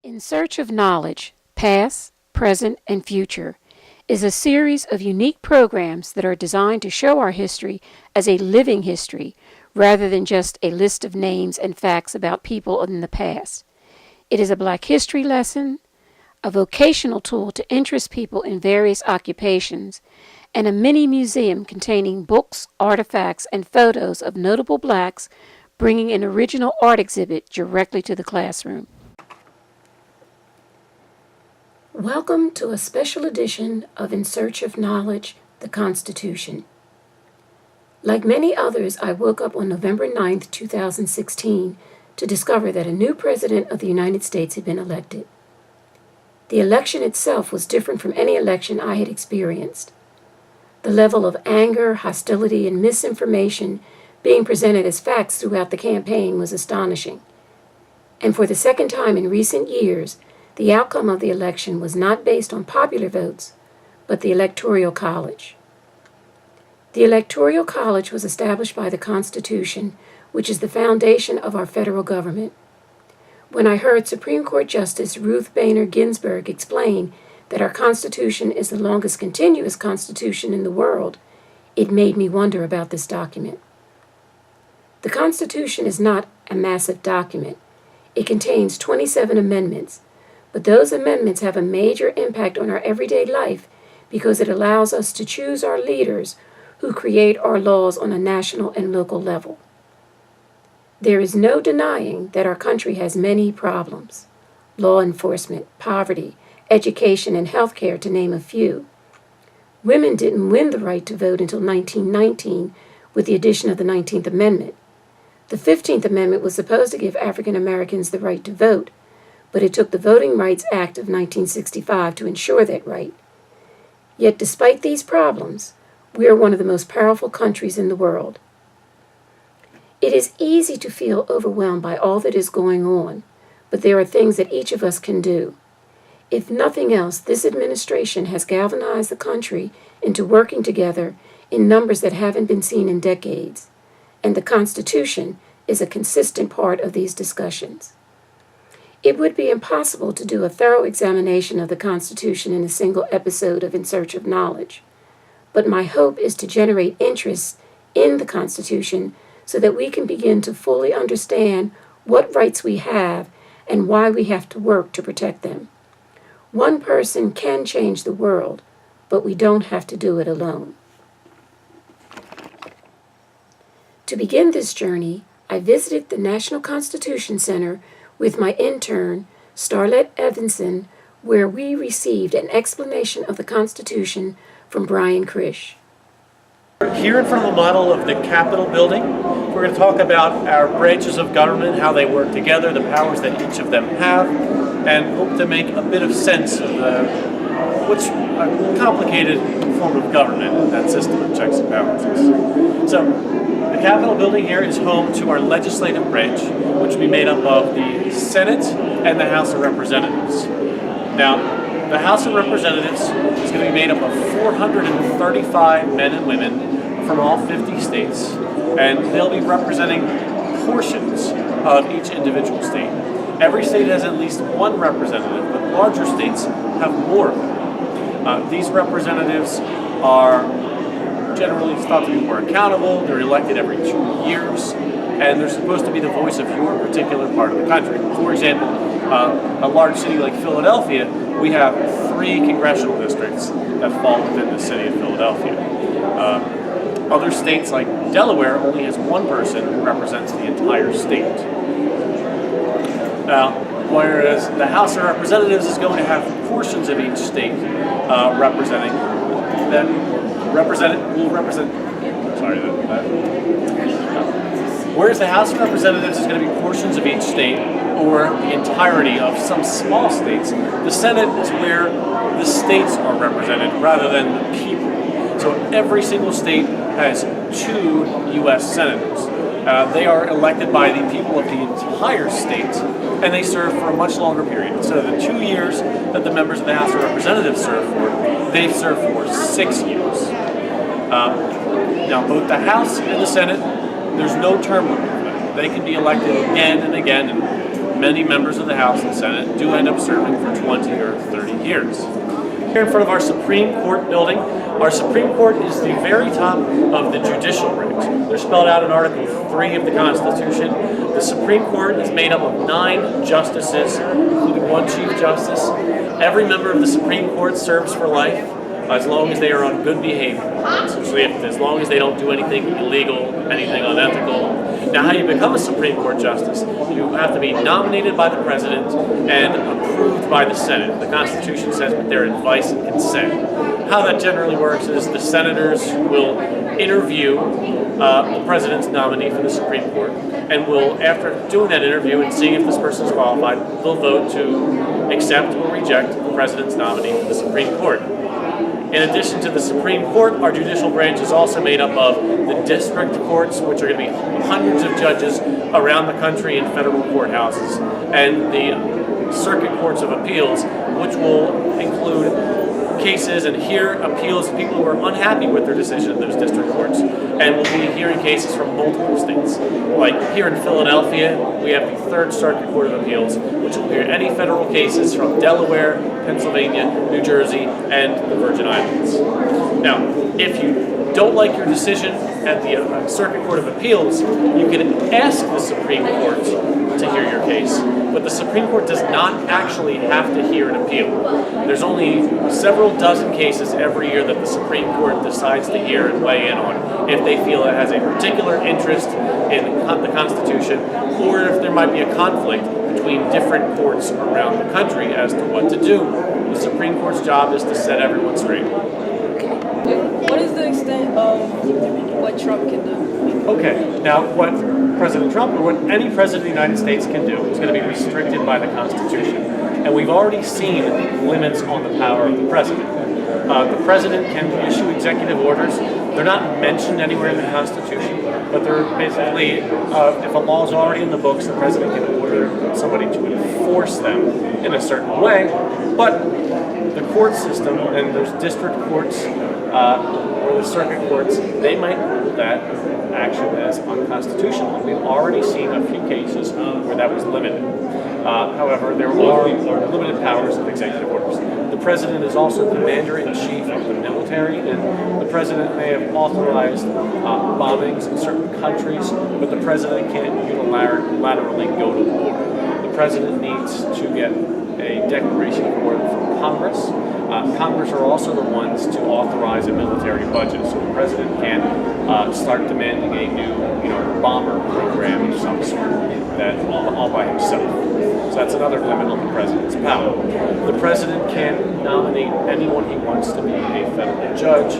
In Search of Knowledge, Past, Present, and Future is a series of unique programs that are designed to show our history as a living history rather than just a list of names and facts about people in the past. It is a Black history lesson, a vocational tool to interest people in various occupations, and a mini museum containing books, artifacts, and photos of notable Blacks, bringing an original art exhibit directly to the classroom. Welcome to a special edition of In Search of Knowledge, the Constitution. Like many others, I woke up on November 9th, 2016, to discover that a new president of the United States had been elected. The election itself was different from any election I had experienced. The level of anger, hostility, and misinformation being presented as facts throughout the campaign was astonishing. And for the second time in recent years, the outcome of the election was not based on popular votes, but the Electoral College. The Electoral College was established by the Constitution, which is the foundation of our federal government. When I heard Supreme Court Justice Ruth Bader Ginsburg explain that our Constitution is the longest continuous Constitution in the world, it made me wonder about this document. The Constitution is not a massive document. It contains 27 amendments, but those amendments have a major impact on our everyday life because it allows us to choose our leaders who create our laws on a national and local level. There is no denying that our country has many problems: law enforcement, poverty, education, and health care, to name a few. Women didn't win the right to vote until 1919 with the addition of the 19th Amendment. The 15th Amendment was supposed to give African Americans the right to vote, but it took the Voting Rights Act of 1965 to ensure that right. Yet despite these problems, we are one of the most powerful countries in the world. It is easy to feel overwhelmed by all that is going on, but there are things that each of us can do. If nothing else, this administration has galvanized the country into working together in numbers that haven't been seen in decades, and the Constitution is a consistent part of these discussions. It would be impossible to do a thorough examination of the Constitution in a single episode of In Search of Knowledge, but my hope is to generate interest in the Constitution so that we can begin to fully understand what rights we have and why we have to work to protect them. One person can change the world, but we don't have to do it alone. To begin this journey, I visited the National Constitution Center with my intern, Starlette Evanson, where we received an explanation of the Constitution from Brian Krish. Here in front of a model of the Capitol building, we're going to talk about our branches of government, how they work together, the powers that each of them have, and hope to make a bit of sense of what's a complicated form of government that system of checks and balances. So, the Capitol building here is home to our legislative branch, which will be made up of the Senate and the House of Representatives. Now, the House of Representatives is going to be made up of 435 men and women from all 50 states, and they'll be representing portions of each individual state. Every state has at least one representative, but larger states have more of them. These representatives are generally thought to be more accountable. They're elected every 2 years, and they're supposed to be the voice of your particular part of the country. For example, a large city like Philadelphia, we have 3 congressional districts that fall within the city of Philadelphia. Other states like Delaware only has one person who represents the entire state. Now, whereas the House of Representatives is going to have portions of each state representing, whereas the House of Representatives is going to be portions of each state or the entirety of some small states, the Senate is where the states are represented rather than the people. So every single state has 2 U.S. senators. They are elected by the people of the entire state, and they serve for a much longer period. Instead of the 2 years that the members of the House of Representatives serve for, they serve for 6 years. Now, both the House and the Senate, there's no term limit for them. They can be elected again and again, and many members of the House and Senate do end up serving for 20 or 30 years. Here in front of our Supreme Court building, our Supreme Court is the very top of the judicial branch. They're spelled out in Article 3 of the Constitution. The Supreme Court is made up of 9 justices, including 1 Chief Justice. Every member of the Supreme Court serves for life, as long as they are on good behavior. Essentially, as long as they don't do anything illegal, anything unethical. Now, how you become a Supreme Court Justice, you have to be nominated by the President and approved by the Senate. The Constitution says with their advice and consent. How that generally works is the senators will interview the President's nominee for the Supreme Court, and will, after doing that interview and seeing if this person is qualified, they'll vote to accept or reject the President's nominee for the Supreme Court. In addition to the Supreme Court, our judicial branch is also made up of the district courts, which are going to be hundreds of judges around the country in federal courthouses, and the circuit courts of appeals, which will include cases and hear appeals of people who are unhappy with their decision in those district courts, and we'll be hearing cases from multiple states. Like here in Philadelphia, we have the Third Circuit Court of Appeals, which will hear any federal cases from Delaware, Pennsylvania, New Jersey, and the Virgin Islands. Now, if you don't like your decision at the Circuit Court of Appeals, you can ask the Supreme Court to hear your case, but the Supreme Court does not actually have to hear an appeal. There's only several dozen cases every year that the Supreme Court decides to hear and weigh in on if they feel it has a particular interest in the Constitution, or if there might be a conflict between different courts around the country as to what to do. The Supreme Court's job is to set everyone straight. What is the extent of what Trump can do? Okay, now what President Trump or what any president of the United States can do is going to be restricted by the Constitution. And we've already seen limits on the power of the president. The president can issue executive orders. They're not mentioned anywhere in the Constitution, but they're basically, if a law is already in the books, the president can order somebody to enforce them in a certain way. But the court system, and there's district courts or the circuit courts, they might rule that action as unconstitutional. We've already seen a few cases where that was limited. However, there are limited powers of executive orders. The president is also commander-in-chief of the military, and the president may have authorized bombings in certain countries, but the president can't unilaterally go to war. The president needs to get a declaration of war from Congress. Congress are also the ones to authorize a military budget, so the president can't start demanding a new, bomber program of some sort that all by himself. So that's another limit on the president's power. The president can nominate anyone he wants to be a federal judge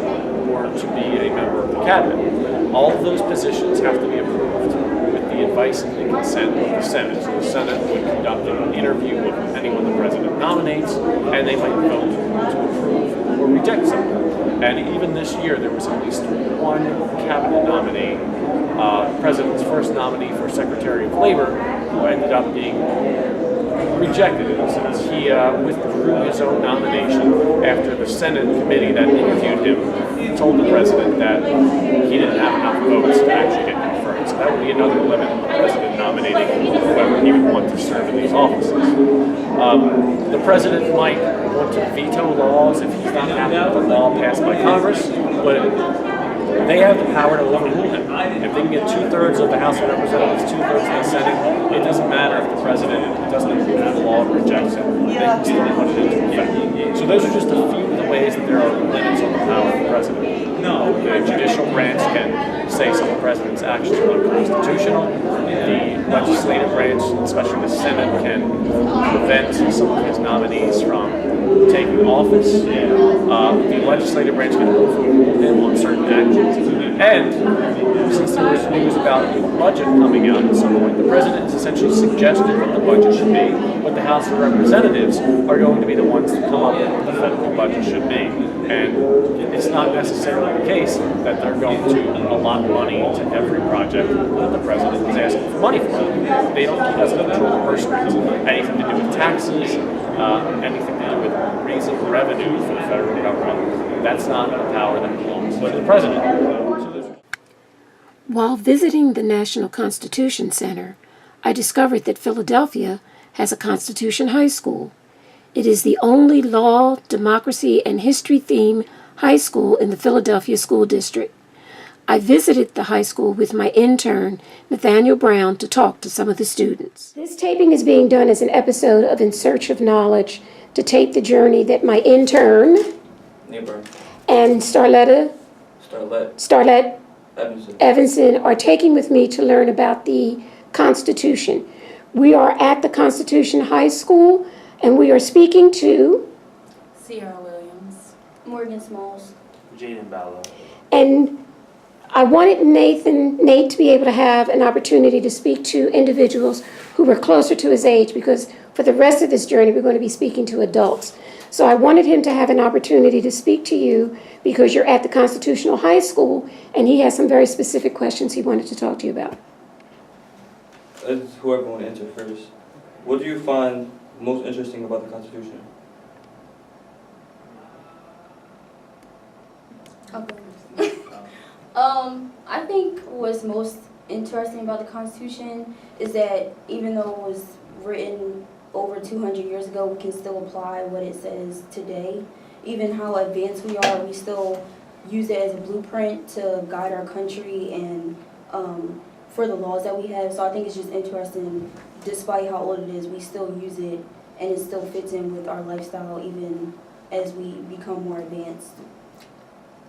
or to be a member of the cabinet. All of those positions have to be approved with the advice and the consent of the Senate. So the Senate would conduct an interview of anyone the president nominates, and they might vote to approve or reject someone. And even this year, there was at least one cabinet nominee, the president's first nominee for Secretary of Labor, who ended up being rejected in a sense. He withdrew his own nomination after the Senate committee that interviewed him told the president that he didn't have enough votes to actually get confirmed. So that would be another limit on the president nominating whoever he would want to serve in these offices. The president might want to veto laws if he's not happy with the law passed by Congress, but they have the power to overrule him. If they can get 2/3 of the House of Representatives, 2/3 of the Senate, it doesn't matter if the president doesn't approve of the law or rejects it. They can still put it into effect. So those are just a few of the ways that there are limits on the power of the president. The judicial branch can say some of the president's actions are unconstitutional. The legislative branch, especially the Senate, can prevent some of his nominees from taking office. The legislative branch can overrule him on certain actions. And since there was news about the budget coming out at some point, the president has essentially suggested what the budget should be, but the House of Representatives are going to be the ones to come up with what the federal budget should be. And it's not necessarily the case that they're going to allot money to every project that the president is asking for money for. They don't, he doesn't control the purse strings. Anything to do with taxes, anything to do with raising revenue for the federal government, that's not a power that belongs to the president. While visiting the National Constitution Center, I discovered that Philadelphia has a Constitution High School. It is the only law, democracy, and history themed high school in the Philadelphia School District. I visited the high school with my intern, Nathaniel Brown, to talk to some of the students. This taping is being done as an episode of In Search of Knowledge to tape the journey that my intern and Starlette Evanson are taking with me to learn about the Constitution. We are at the Constitution High School, and we are speaking to Sierra Williams. Morgan Smalls. Jaden Ballo. and I wanted Nate to be able to have an opportunity to speak to individuals who were closer to his age, because for the rest of this journey, we're going to be speaking to adults. So I wanted him to have an opportunity to speak to you because you're at the Constitutional High School, and he has some very specific questions he wanted to talk to you about. Whoever want to answer first. What do you find most interesting about the Constitution? I think what's most interesting about the Constitution is that even though it was written over 200 years ago, we can still apply what it says today. Even how advanced we are, we still use it as a blueprint to guide our country and for the laws that we have. So I think it's just interesting, despite how old it is, we still use it and it still fits in with our lifestyle even as we become more advanced.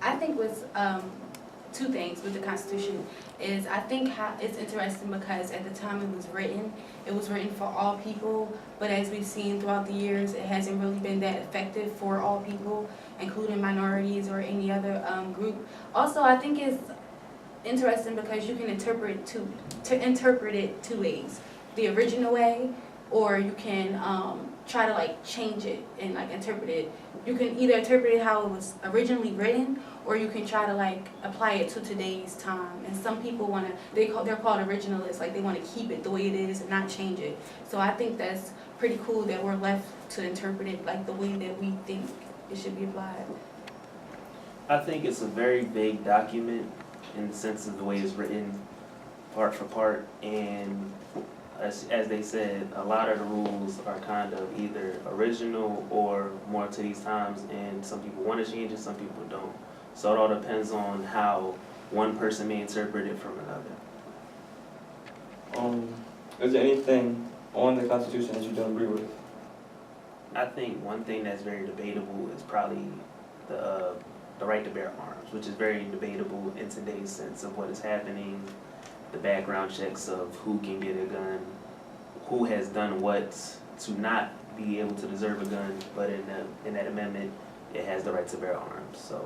I think what's two things with the Constitution is I think how it's interesting because at the time it was written for all people, but as we've seen throughout the years, it hasn't really been that effective for all people, including minorities or any other group. Also, I think it's interesting because you can interpret it two ways: the original way, or you can try to like change it and like interpret it. You can either interpret it how it was originally written, or you can try to like apply it to today's time. And some people want to, they're called originalists, like they want to keep it the way it is and not change it. So I think that's pretty cool that we're left to interpret it like the way that we think it should be applied. I think it's a very vague document in the sense of the way it's written part for part, and as they said, a lot of the rules are kind of either original or more to these times, and some people want to change it, some people don't. So it all depends on how one person may interpret it from another. Is there anything on the Constitution that you don't agree with? I think one thing that's very debatable is probably the right to bear arms, which is very debatable in today's sense of what is happening, the background checks of who can get a gun, who has done what to not be able to deserve a gun, but in that amendment, it has the right to bear arms. So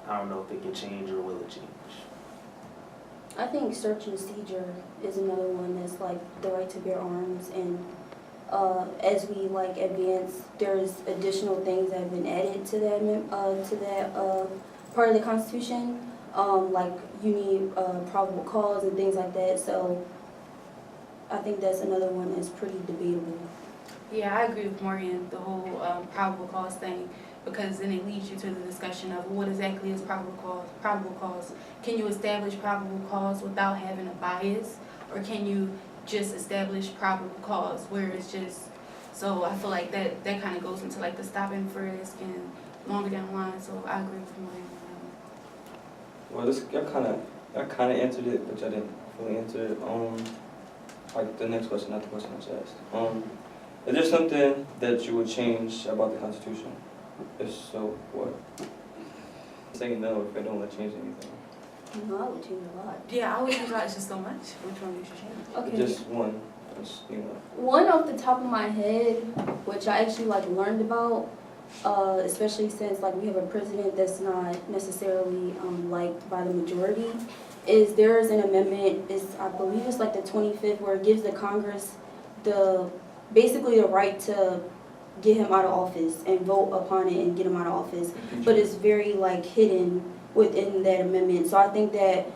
I don't know if it can change or will it change. I think search and seizure is another one that's like the right to bear arms, and as we like advance, there's additional things that have been added to that part of the Constitution. Like you need probable cause and things like that. So I think that's another one that's pretty debatable. Yeah, I agree with Morgan, the whole probable cause thing, because then it leads you to the discussion of what exactly is probable cause. Can you establish probable cause without having a bias, or can you just establish probable cause where it's just, so I feel like that kind of goes into like the stopping frisk and longer down the line, so I agree with Morgan. Well, I kind of answered it, but I didn't fully answer it. Like the next question, not the question I was asked. Is there something that you would change about the Constitution? If so, what? Say no if I don't want to change anything. No, I would change a lot. Yeah, I would change a lot, just so much. Which one would you change? Okay. Just one. One off the top of my head, which I actually like learned about, especially since like we have a president that's not necessarily liked by the majority, is there's an amendment, I believe it's like the 25th, where it gives the Congress basically the right to get him out of office and vote upon it and get him out of office. But it's very like hidden within that amendment. So I think that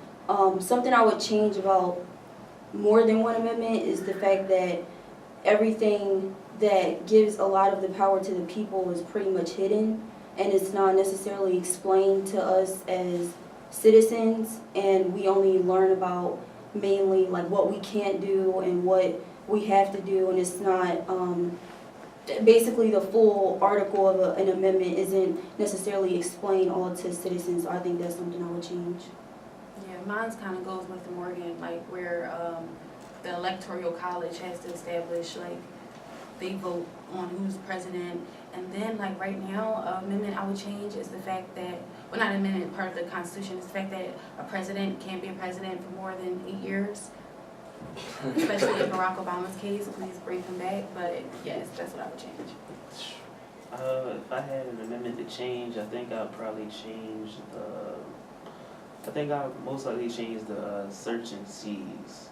something I would change about more than one amendment is the fact that everything that gives a lot of the power to the people is pretty much hidden, and it's not necessarily explained to us as citizens, and we only learn about mainly like what we can't do and what we have to do, and it's not, basically the full article of an amendment isn't necessarily explained all to citizens. So I think that's something I would change. Yeah, mine's kind of goes with Morgan, like where the electoral college has to establish, like, they vote on who's president. And then, like, right now, amendment I would change is the fact that, well, not amendment, part of the Constitution, is the fact that a president can't be a president for more than 8 years. Especially in Barack Obama's case, please bring him back. But yes, that's what I would change. If I had an amendment to change, I think I'd probably change I think I'd most likely change the search and seize,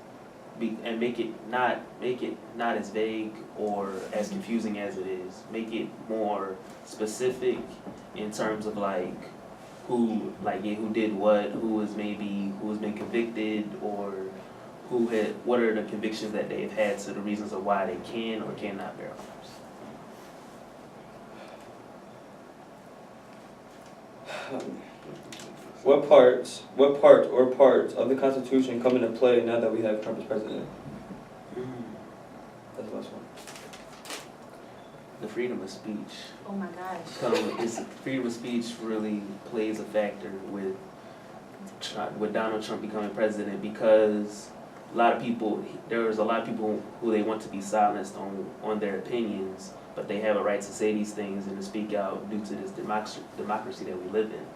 and make it not as vague or as confusing as it is. Make it more specific in terms of like who did what, who has been convicted, or what are the convictions that they've had, so the reasons of why they can or cannot bear arms. What parts of the Constitution come into play now that we have Trump as president? That's the last one. The freedom of speech. Oh my gosh. Freedom of speech really plays a factor with Donald Trump becoming president, because there's a lot of people who they want to be silenced on their opinions, but they have a right to say these things and to speak out due to this democracy that we live in.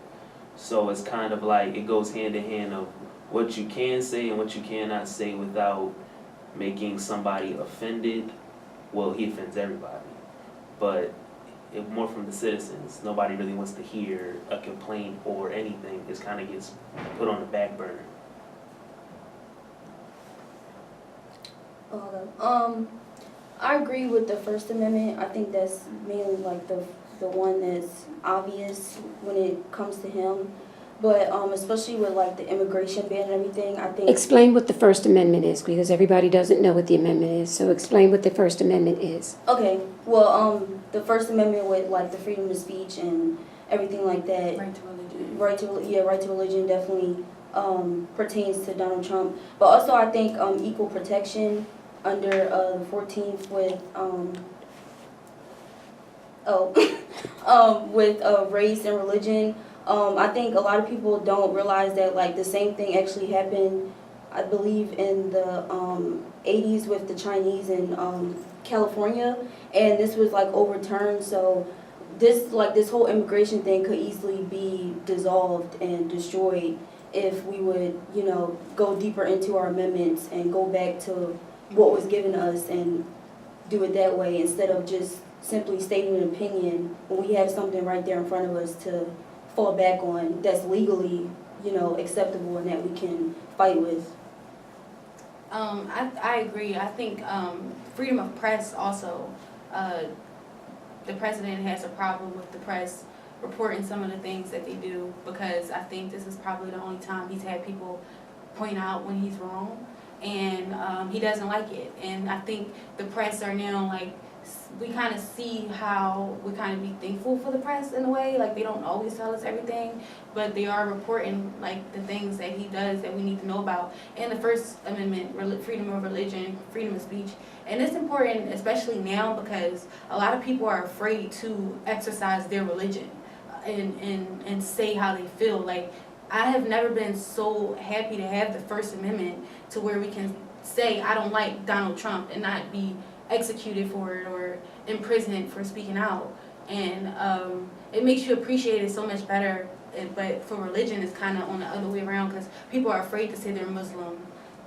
So it's kind of like it goes hand in hand of what you can say and what you cannot say without making somebody offended. Well, he offends everybody, but more from the citizens. Nobody really wants to hear a complaint or anything. It kind of gets put on the back burner. I agree with the First Amendment. I think that's mainly like the one that's obvious when it comes to him. But especially with like the immigration ban and everything, I think. Explain what the First Amendment is, because everybody doesn't know what the amendment is. So explain what the First Amendment is. Okay, well, the First Amendment with like the freedom of speech and everything like that. Right to religion. Right to religion definitely pertains to Donald Trump. But also I think equal protection under the 14th with with race and religion. I think a lot of people don't realize that like the same thing actually happened, I believe, in the 80s with the Chinese in California, and this was like overturned. So this whole immigration thing could easily be dissolved and destroyed if we would, go deeper into our amendments and go back to what was given us and do it that way, instead of just simply stating an opinion when we have something right there in front of us to fall back on that's legally, acceptable and that we can fight with. I agree. I think freedom of press also, the president has a problem with the press reporting some of the things that they do, because I think this is probably the only time he's had people point out when he's wrong, and he doesn't like it. And I think the press are now like, we kind of see how we kind of be thankful for the press in a way. Like, they don't always tell us everything, but they are reporting like the things that he does that we need to know about. And the First Amendment, freedom of religion, freedom of speech. And it's important, especially now, because a lot of people are afraid to exercise their religion and say how they feel. Like, I have never been so happy to have the First Amendment to where we can say, I don't like Donald Trump, and not be executed for it or imprisoned for speaking out. And it makes you appreciate it so much better. But for religion, it's kind of on the other way around, because people are afraid to say they're Muslim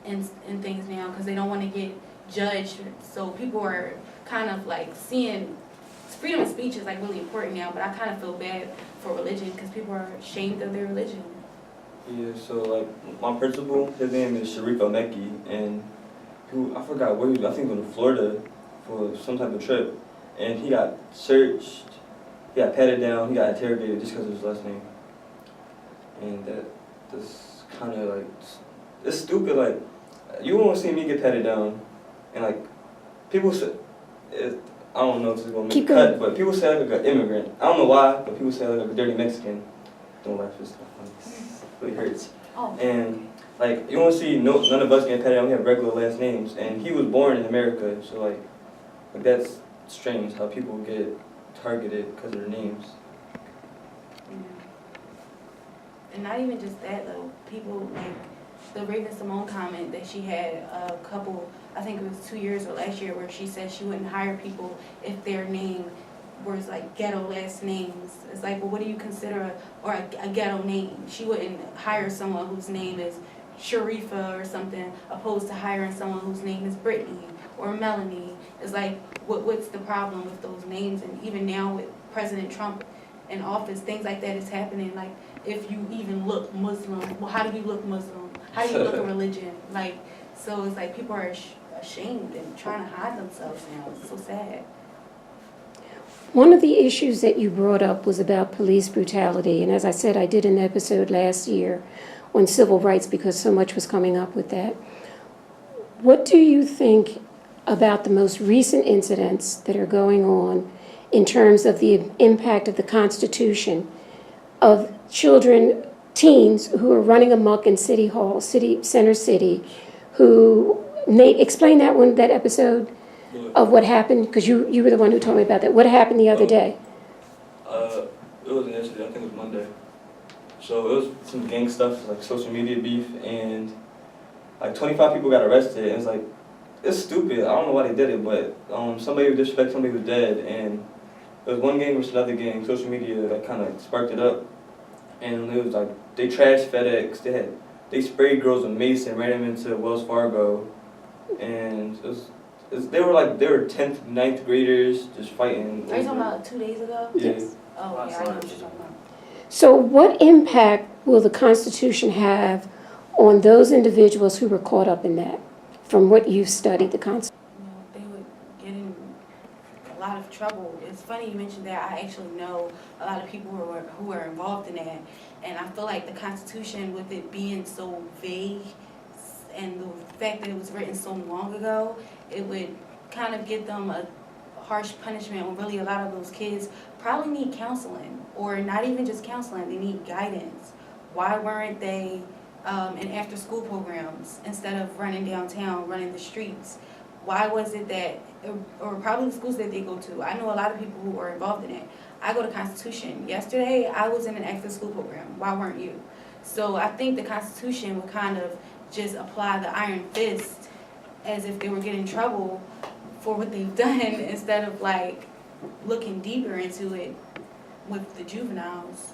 and things now, because they don't want to get judged. So people are kind of like seeing freedom of speech is like really important now, but I kind of feel bad for religion because people are ashamed of their religion. Yeah, so like my principal, his name is Sharif El-Mekki, and I forgot where he was. I think he was in Florida for some type of trip, and he got searched, he got patted down, he got interrogated just because of his last name. And that's kind of like, it's stupid. Like, you won't see me get patted down, and like people say, I don't know if it's gonna make a cut, but people say like an immigrant. I don't know why, but people say like a dirty Mexican. Don't laugh, it's really hurts. Oh. And like, you won't see none of us getting patted down. We have regular last names, and he was born in America, so like that's strange how people get targeted because of their names. And not even just that though, people like the Raven Simone comment that she had a couple, I think it was 2 years or last year, where she said she wouldn't hire people if their name was like ghetto last names. It's like, well, what do you consider a ghetto name? She wouldn't hire someone whose name is Sharifa or something, opposed to hiring someone whose name is Brittany or Melanie. It's like, what's the problem with those names? And even now with President Trump in office, things like that is happening. Like, if you even look Muslim, well, how do you look Muslim? How do you look a religion? Like, so it's like people are ashamed and trying to hide themselves now. It's so sad. One of the issues that you brought up was about police brutality, and as I said, I did an episode last year on civil rights because so much was coming up with that. What do you think about the most recent incidents that are going on in terms of the impact of the Constitution of children, teens who are running amok in City Hall, Center City, who, Nate, explain that episode of what happened, because you were the one who told me about that. What happened the other day? It wasn't yesterday, I think it was Monday. So it was some gang stuff, like social media beef, and like 25 people got arrested, and it's like, it's stupid. I don't know why they did it, but somebody would disrespect somebody who's dead, and it was one gang versus another gang. Social media that kind of sparked it up, and it was like they trashed FedEx. They sprayed girls with mace and ran them into Wells Fargo, and they were 10th, 9th graders just fighting. Are you talking about 2 days ago? Yeah. Yes. Oh, yeah, I know what you're talking about. So what impact will the Constitution have on those individuals who were caught up in that, from what you've studied the Constitution? They would get in a lot of trouble. It's funny you mentioned that. I actually know a lot of people who are involved in that, and I feel like the Constitution, with it being so vague and the fact that it was written so long ago, it would kind of give them a harsh punishment when really a lot of those kids probably need counseling, or not even just counseling, they need guidance. Why weren't they in after school programs instead of running downtown, running the streets? Why was it that, or probably the schools that they go to? I know a lot of people who are involved in it. I go to Constitution. Yesterday, I was in an after school program. Why weren't you? So I think the Constitution would kind of just apply the iron fist as if they were getting in trouble for what they've done, instead of like looking deeper into it with the juveniles.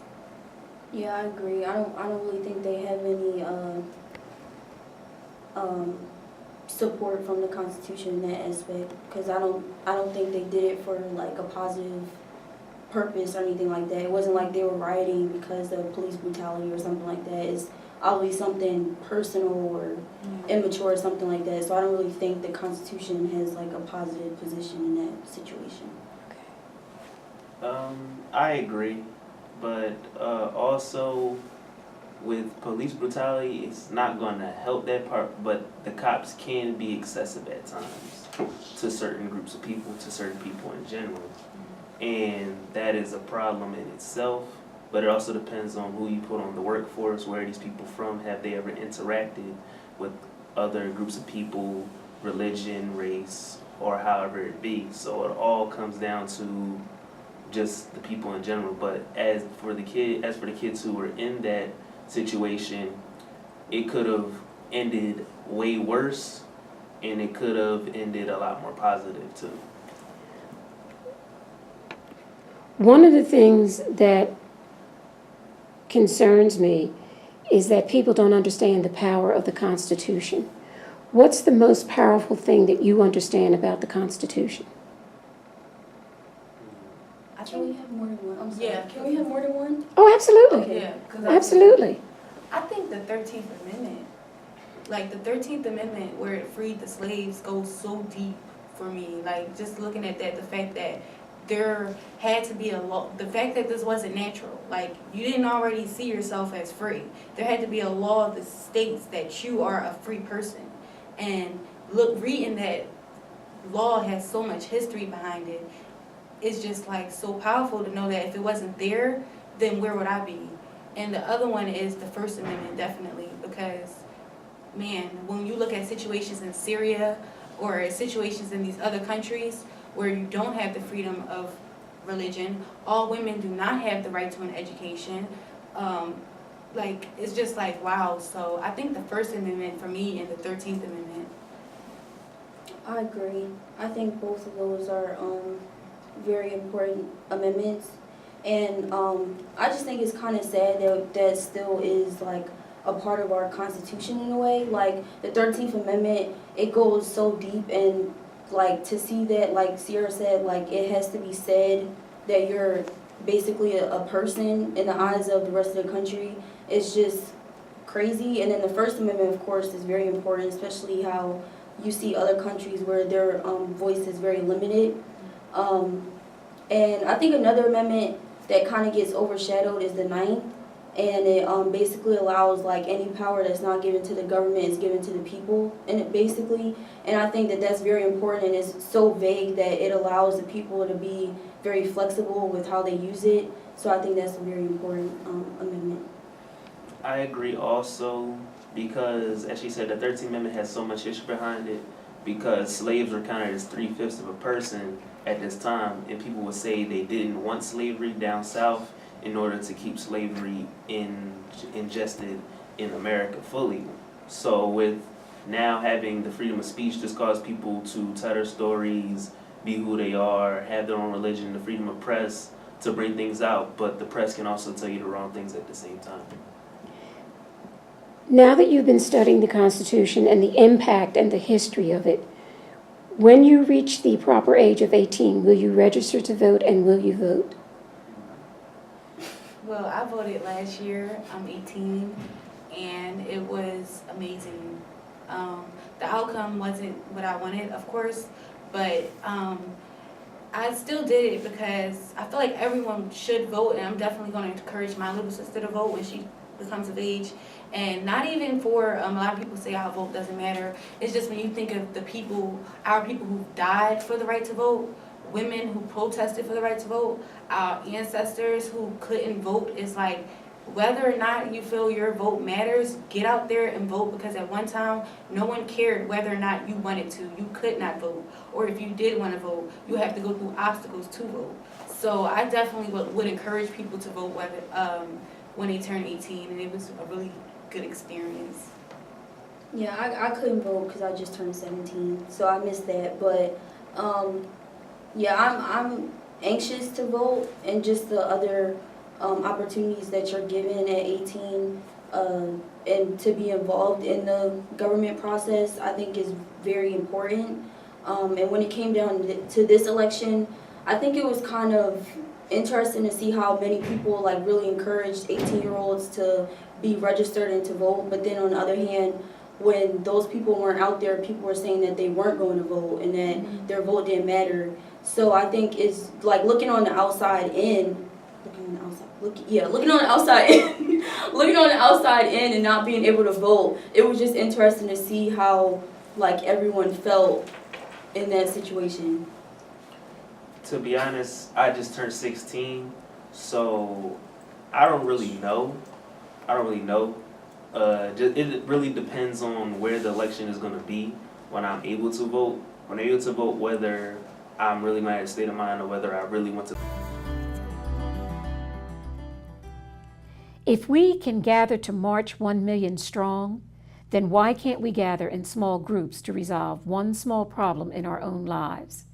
Yeah, I agree. I don't really think they have any support from the Constitution in that aspect, because I don't think they did it for like a positive purpose or anything like that. It wasn't like they were rioting because of police brutality or something like that. It's obviously something personal or immature or something like that. So I don't really think the Constitution has like a positive position in that situation. I agree, but also with police brutality, it's not going to help that part, but the cops can be excessive at times to certain groups of people, to certain people in general. And that is a problem in itself, but it also depends on who you put on the workforce, where are these people from, have they ever interacted with other groups of people, religion, race, or however it be. So it all comes down to just the people in general. But as for the kids who were in that situation, it could have ended way worse, and it could have ended a lot more positive too. One of the things that concerns me is that people don't understand the power of the Constitution. What's the most powerful thing that you understand about the Constitution? Can we have more than one? I'm sorry. Yeah. Can we have more than one? Oh, absolutely. Okay. Yeah, 'cause Absolutely. I think the 13th Amendment, like the 13th Amendment where it freed the slaves, goes so deep for me. Like, just looking at that, the fact that there had to be a law, the fact that this wasn't natural. Like, you didn't already see yourself as free. There had to be a law that states that you are a free person. And reading that law has so much history behind it. It's just like so powerful to know that if it wasn't there, then where would I be? And the other one is the First Amendment, definitely, because man, when you look at situations in Syria or situations in these other countries where you don't have the freedom of religion, all women do not have the right to an education. Like, it's just like, wow. So I think the First Amendment for me and the 13th Amendment. I agree. I think both of those are very important amendments. And I just think it's kind of sad that that still is like a part of our Constitution in a way. Like the 13th Amendment, it goes so deep, and like to see that, like Sierra said, like it has to be said that you're basically a person in the eyes of the rest of the country. It's just crazy. And then the First Amendment, of course, is very important, especially how you see other countries where their voice is very limited. And I think another amendment that kind of gets overshadowed is the 9th, and it basically allows like any power that's not given to the government is given to the people, and it basically, and I think that that's very important, and it's so vague that it allows the people to be very flexible with how they use it. So I think that's a very important amendment. I agree also because, as she said, the 13th Amendment has so much history behind it because slaves were counted as 3/5 of a person at this time, and people would say they didn't want slavery down south in order to keep slavery ingested in America fully. So with now having the freedom of speech, this caused people to tell their stories, be who they are, have their own religion, the freedom of press to bring things out, but the press can also tell you the wrong things at the same time. Now that you've been studying the Constitution and the impact and the history of it, when you reach the proper age of 18, will you register to vote, and will you vote? Well, I voted last year. I'm 18, and it was amazing. The outcome wasn't what I wanted, of course, but I still did it because I feel like everyone should vote, and I'm definitely going to encourage my little sister to vote when she becomes of age. And not even for, a lot of people say our vote doesn't matter. It's just when you think of the people, our people who died for the right to vote, women who protested for the right to vote, our ancestors who couldn't vote, it's like, whether or not you feel your vote matters, get out there and vote, because at one time, no one cared whether or not you wanted to. You could not vote. Or if you did want to vote, you have to go through obstacles to vote. So I definitely would encourage people to vote whether when they turn 18, and it was a really good experience. Yeah, I couldn't vote because I just turned 17, so I missed that. But yeah, I'm anxious to vote, and just the other opportunities that you're given at 18 and to be involved in the government process, I think is very important. And when it came down to this election, I think it was kind of interesting to see how many people like really encouraged 18-year-olds to be registered and to vote. But then on the other hand, when those people weren't out there, people were saying that they weren't going to vote and that their vote didn't matter. So I think it's like looking on the outside in, looking on the outside in, looking on the outside in and not being able to vote. It was just interesting to see how like everyone felt in that situation. To be honest, I just turned 16, so I don't really know. It really depends on where the election is going to be when I'm able to vote. When I'm able to vote, whether I'm really in my state of mind or whether I really want to. If we can gather to march 1 million strong, then why can't we gather in small groups to resolve one small problem in our own lives?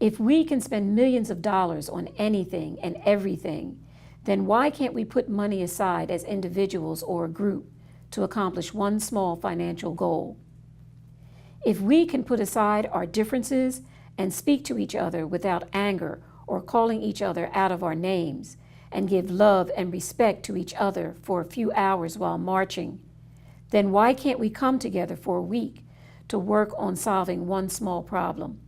If we can spend millions of dollars on anything and everything, then why can't we put money aside as individuals or a group to accomplish one small financial goal? If we can put aside our differences and speak to each other without anger or calling each other out of our names, and give love and respect to each other for a few hours while marching, then why can't we come together for a week to work on solving one small problem?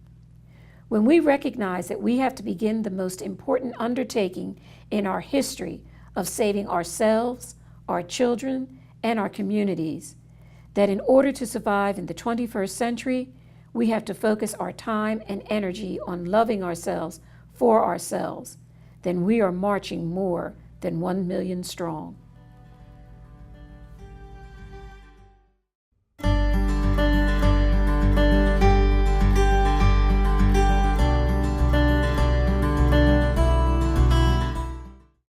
When we recognize that we have to begin the most important undertaking in our history of saving ourselves, our children, and our communities, that in order to survive in the 21st century, we have to focus our time and energy on loving ourselves for ourselves, then we are marching more than 1 million strong.